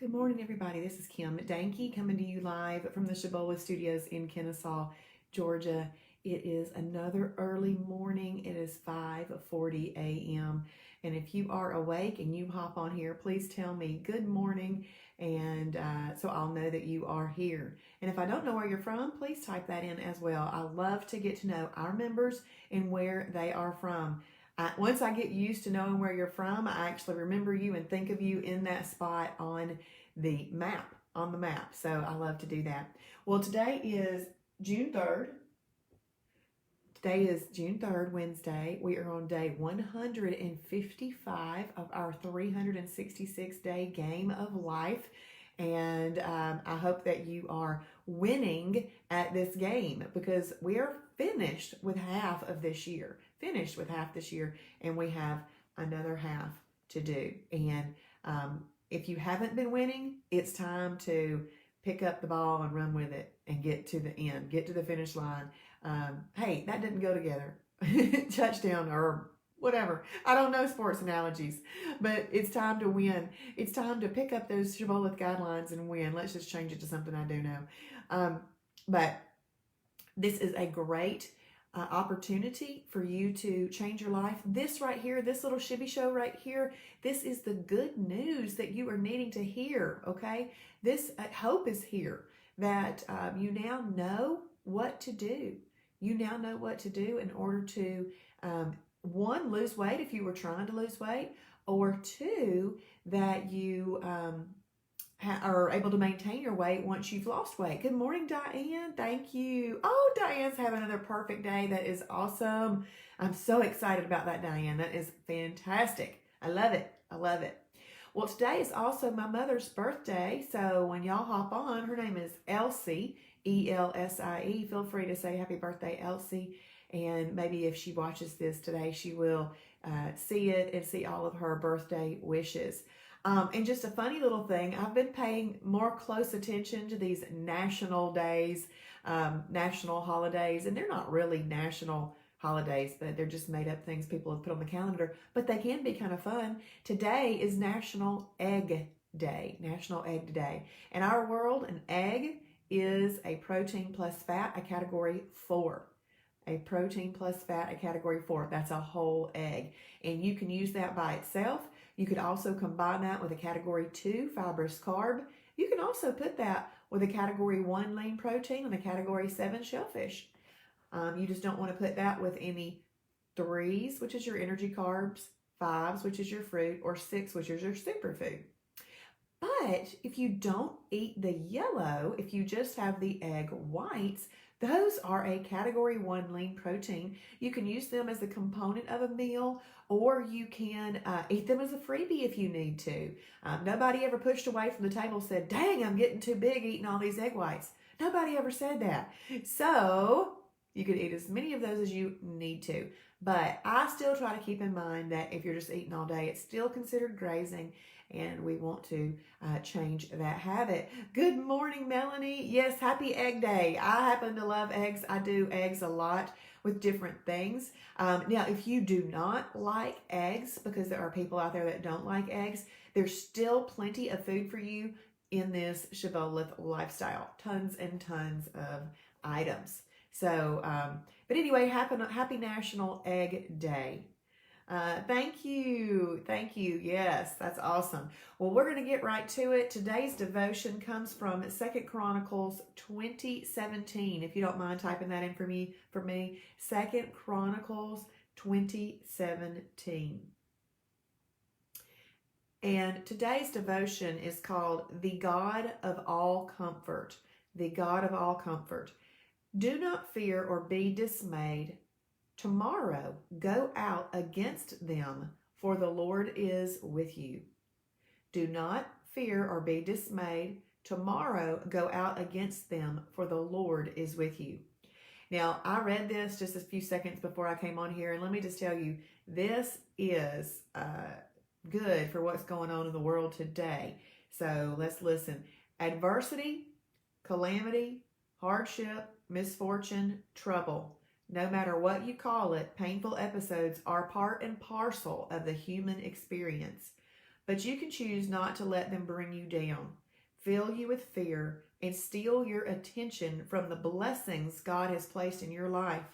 Good morning, everybody. This is Kim Danke coming to you live from the Shibboleth Studios in Kennesaw, Georgia. It is another early morning. It is 5:40 a.m. And if you are awake and you hop on here, please tell me good morning, and so I'll know that you are here. And if I don't know where you're from, please type that in as well. I love to get to know our members and where they are from. Once I get used to knowing where you're from, I actually remember you and think of you in that spot on the map, So I love to do that. Well, today is June 3rd. Today is June 3rd, Wednesday. We are on day 155 of our 366-day game of life. And I hope that you are winning at this game because we are finished with half of this year. And we have another half to do. And if you haven't been winning, it's time to pick up the ball and run with it and get to the end, get to the finish line. Hey, that didn't go together. Touchdown or whatever. I don't know sports analogies, but it's time to win. It's time to pick up those Shibboleth guidelines and win. Let's just change it to something I do know. But this is a great opportunity for you to change your life. This right here, this little Shibby show right here, this is the good news that you are needing to hear, okay? This hope is here that you now know what to do. You now know what to do in order to, one, lose weight if you were trying to lose weight, or two, that you are able to maintain your weight once you've lost weight. Good morning, Diane. Thank you. Oh, Diane's having another perfect day. That is awesome. I'm so excited about that, Diane. That is fantastic. I love it. Well, today is also my mother's birthday. So when y'all hop on, her name is Elsie, Elsie. Feel free to say happy birthday, Elsie. And maybe if she watches this today, she will see it and see all of her birthday wishes. And just a funny little thing, I've been paying more close attention to these national days, national holidays, and they're not really national holidays, but they're just made up things people have put on the calendar, but they can be kind of fun. Today is National Egg Day, National Egg Day. In our world, an egg is a protein plus fat, a category 4. A protein plus fat, a category 4. That's a whole egg. And you can use that by itself. You could also combine that with a category 2 fibrous carb. You can also put that with a category 1 lean protein and a category 7 shellfish. You just don't want to put that with any 3s, which is your energy carbs, 5s, which is your fruit, or 6, which is your superfood. But if you don't eat the yellow, if you just have the egg whites, those are a category 1 lean protein. You can use them as a component of a meal, or you can eat them as a freebie if you need to. Nobody ever pushed away from the table and said, dang, I'm getting too big eating all these egg whites. Nobody ever said that. So you could eat as many of those as you need to. But I still try to keep in mind that if you're just eating all day, it's still considered grazing, and we want to change that habit. Good morning, Melanie. Yes, happy Egg Day. I happen to love eggs. I do eggs a lot with different things. Now, if you do not like eggs, because there are people out there that don't like eggs, there's still plenty of food for you in this Shibboleth lifestyle. Tons and tons of items. So, but anyway, happy National Egg Day. Thank you. Yes, that's awesome. Well, we're going to get right to it. Today's devotion comes from 2 Chronicles 20:17. If you don't mind typing that in for me, 2 Chronicles 20:17. And today's devotion is called The God of All Comfort. The God of All Comfort. Do not fear or be dismayed. Tomorrow go out against them, for the Lord is with you. Do not fear or be dismayed. Tomorrow go out against them, for the Lord is with you. Now, I read this just a few seconds before I came on here, and let me just tell you, this is good for what's going on in the world today. So let's listen. Adversity, calamity, hardship, misfortune, trouble. No matter what you call it, painful episodes are part and parcel of the human experience. but you can choose not to let them bring you down, fill you with fear, and steal your attention from the blessings God has placed in your life.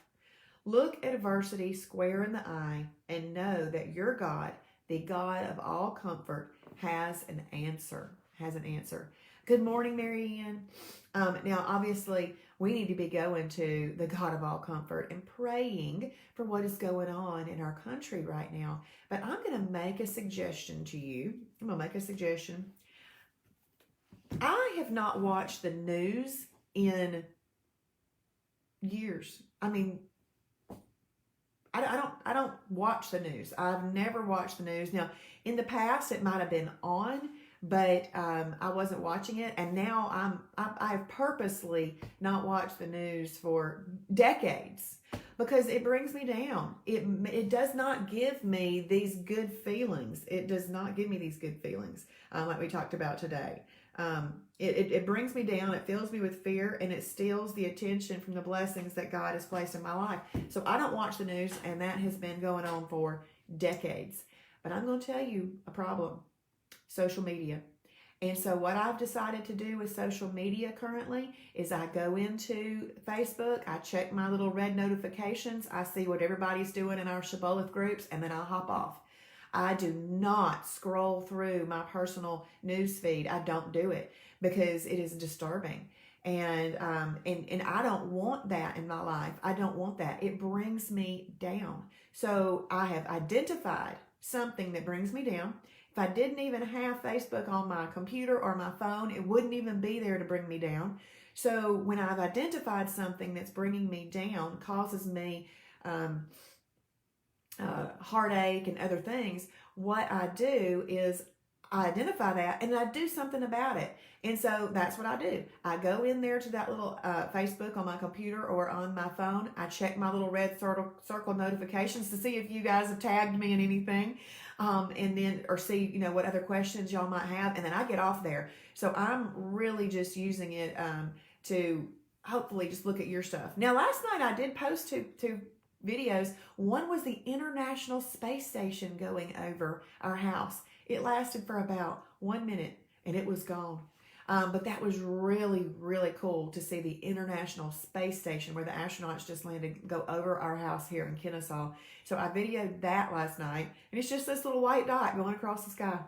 Look adversity square in the eye and know that your God, the God of all comfort, has an answer. Good morning, Mary Ann. Now, obviously, we need to be going to the God of all comfort and praying for what is going on in our country right now. But I'm going to make a suggestion to you. I have not watched the news in years. I mean, I don't watch the news. I've never watched the news. Now, in the past, it might have been on, but I wasn't watching it. And now I've purposely not watched the news for decades because it brings me down. It does not give me these good feelings. It does not give me these good feelings like we talked about today. It brings me down, it fills me with fear, and it steals the attention from the blessings that God has placed in my life. So I don't watch the news, and that has been going on for decades. But I'm going to tell you a problem: social media. And so what I've decided to do with social media currently is I go into Facebook, I check my little red notifications, I see what everybody's doing in our Shibboleth groups, and then I'll hop off. I do not scroll through my personal news feed. I don't do it because it is disturbing. And I don't want that in my life. I don't want that. It brings me down. So I have identified something that brings me down. If I didn't even have Facebook on my computer or my phone, it wouldn't even be there to bring me down. So when I've identified something that's bringing me down, causes me heartache and other things, what I do is I identify that and I do something about it. And so that's what I do. I go in there to that little Facebook on my computer or on my phone. I check my little red circle notifications to see if you guys have tagged me in anything, and then or see what other questions y'all might have, and then I get off there. So I'm really just using it to hopefully just look at your stuff. Now, last night I did post two videos. One was the International Space Station going over our house. It lasted for about 1 minute and it was gone. But that was really, really cool to see the International Space Station where the astronauts just landed go over our house here in Kennesaw. So I videoed that last night, and it's just this little white dot going across the sky.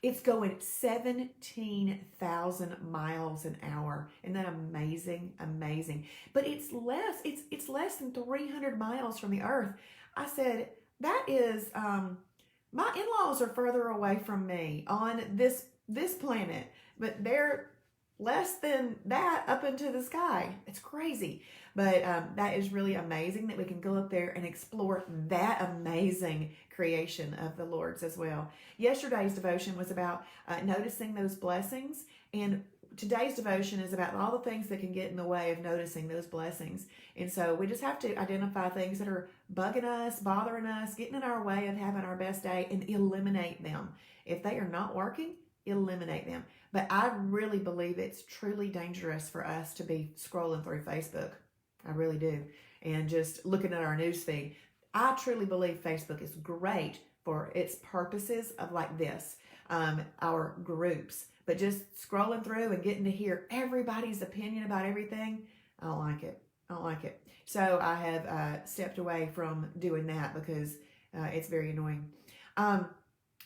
It's going 17,000 miles an hour. Isn't that amazing? Amazing. But it's less than 300 miles from the Earth. I said, that is, my in-laws are further away from me on this planet, but they're less than that up into the sky. It's crazy. But that is really amazing that we can go up there and explore that amazing creation of the Lord's as well. Yesterday's devotion was about noticing those blessings, and today's devotion is about all the things that can get in the way of noticing those blessings. And so we just have to identify things that are bugging us, bothering us, getting in our way of having our best day, and eliminate them. If they are not working, eliminate them. But I really believe it's truly dangerous for us to be scrolling through Facebook. I really do. And just looking at our news feed. I truly believe Facebook is great for its purposes of like this, our groups. But just scrolling through and getting to hear everybody's opinion about everything, I don't like it. So I have stepped away from doing that because it's very annoying.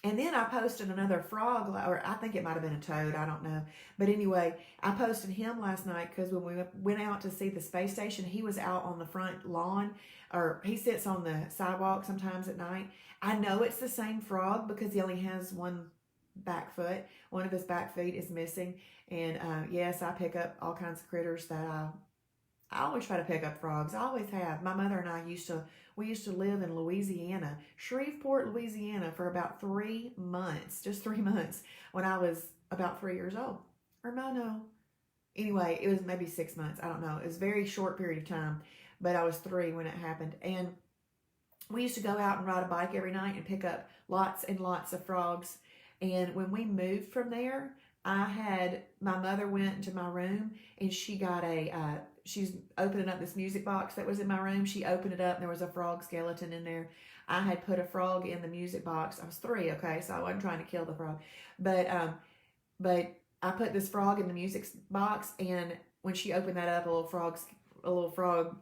And then I posted another frog, or I think it might have been a toad, I don't know. But anyway, I posted him last night because when we went out to see the space station, he was out on the front lawn, or he sits on the sidewalk sometimes at night. I know it's the same frog because he only has one back foot. One of his back feet is missing. And yes, I pick up all kinds of critters that I always try to pick up frogs. I always have. My mother and I used to live in Louisiana, Shreveport, Louisiana, for about 3 months, just 3 months, when I was about 3 years old. Or no. Anyway, it was maybe 6 months. I don't know. It was a very short period of time, but I was 3 when it happened. And we used to go out and ride a bike every night and pick up lots and lots of frogs. And when we moved from there, my mother went into my room and she got she's opening up this music box that was in my room. She opened it up and there was a frog skeleton in there. I had put a frog in the music box. I was 3, okay, so I wasn't trying to kill the frog. But I put this frog in the music box, and when she opened that up, a little frog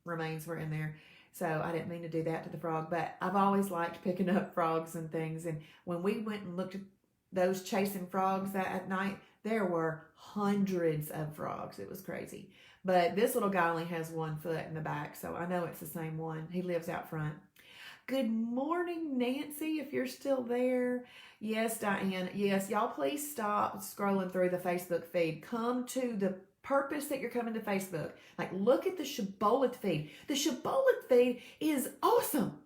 remains were in there. So I didn't mean to do that to the frog, but I've always liked picking up frogs and things. And when we went and looked at those chasing frogs that at night, there were hundreds of frogs. It was crazy. But this little guy only has 1 foot in the back, so I know it's the same one. He lives out front. Good morning, Nancy, if you're still there. Yes, Diane. Yes, y'all please stop scrolling through the Facebook feed. Come to the purpose that you're coming to Facebook. Like, look at the Shibboleth feed. The Shibboleth feed is awesome.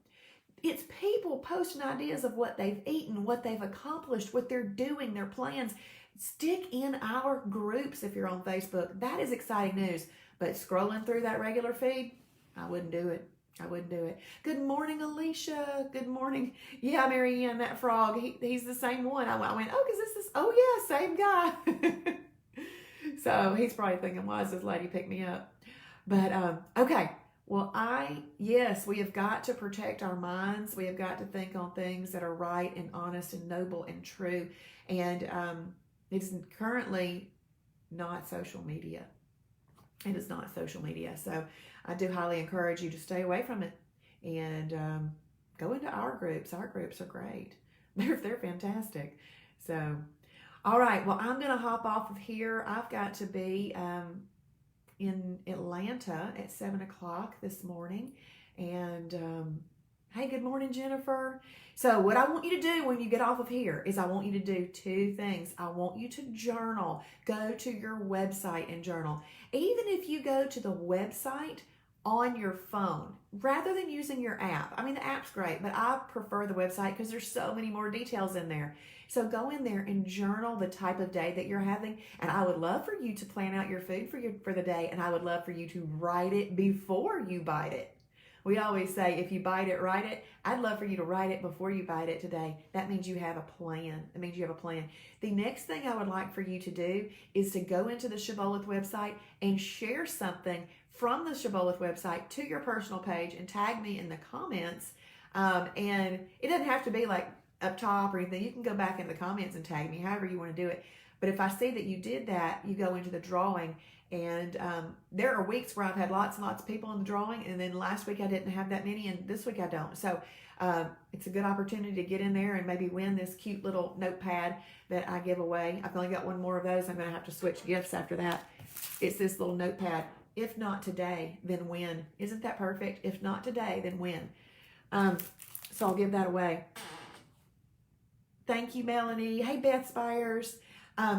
It's people posting ideas of what they've eaten, what they've accomplished, what they're doing, their plans. Stick in our groups if you're on Facebook. That is exciting news. But scrolling through that regular feed, I wouldn't do it. I wouldn't do it. Good morning, Alicia. Good morning. Yeah, Mary Ann, that frog, he's the same one. I went, oh, because this is, oh yeah, same guy. So he's probably thinking, why does this lady pick me up? But, okay. Well, yes, we have got to protect our minds. We have got to think on things that are right and honest and noble and true. And it's currently not social media. It is not social media. So I do highly encourage you to stay away from it and go into our groups. Our groups are great. They're fantastic. So, all right. Well, I'm going to hop off of here. I've got to be in Atlanta at 7 o'clock this morning. And hey, good morning, Jennifer. So what I want you to do when you get off of here is I want you to do 2 things. I want you to journal. Go to your website and journal. Even if you go to the website on your phone, rather than using your app. I mean, the app's great, but I prefer the website because there's so many more details in there. So go in there and journal the type of day that you're having. And I would love for you to plan out your food for the day. And I would love for you to write it before you bite it. We always say, if you bite it, write it. I'd love for you to write it before you bite it today. That means you have a plan. That means you have a plan. The next thing I would like for you to do is to go into the Shibboleth website and share something from the Shibboleth website to your personal page and tag me in the comments. And it doesn't have to be like up top or anything. You can go back in the comments and tag me however you want to do it. But if I see that you did that, you go into the drawing. And there are weeks where I've had lots and lots of people in the drawing, and then last week I didn't have that many, and this week I don't. So it's a good opportunity to get in there and maybe win this cute little notepad that I give away. I've only got 1 more of those. I'm going to have to switch gifts after that. It's this little notepad. If not today, then when? Isn't that perfect? If not today, then when? So I'll give that away. Thank you, Melanie. Hey, Beth Spires.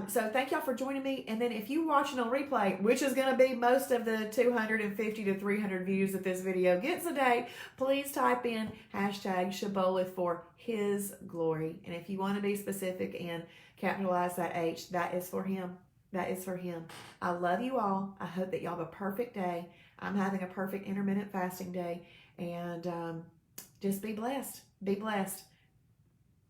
So thank y'all for joining me. And then if you're watching on replay, which is going to be most of the 250 to 300 views that this video gets a day, please type in hashtag Shibboleth for His glory. And if you want to be specific and capitalize that H, that is for Him. That is for Him. I love you all. I hope that y'all have a perfect day. I'm having a perfect intermittent fasting day. And just be blessed. Be blessed.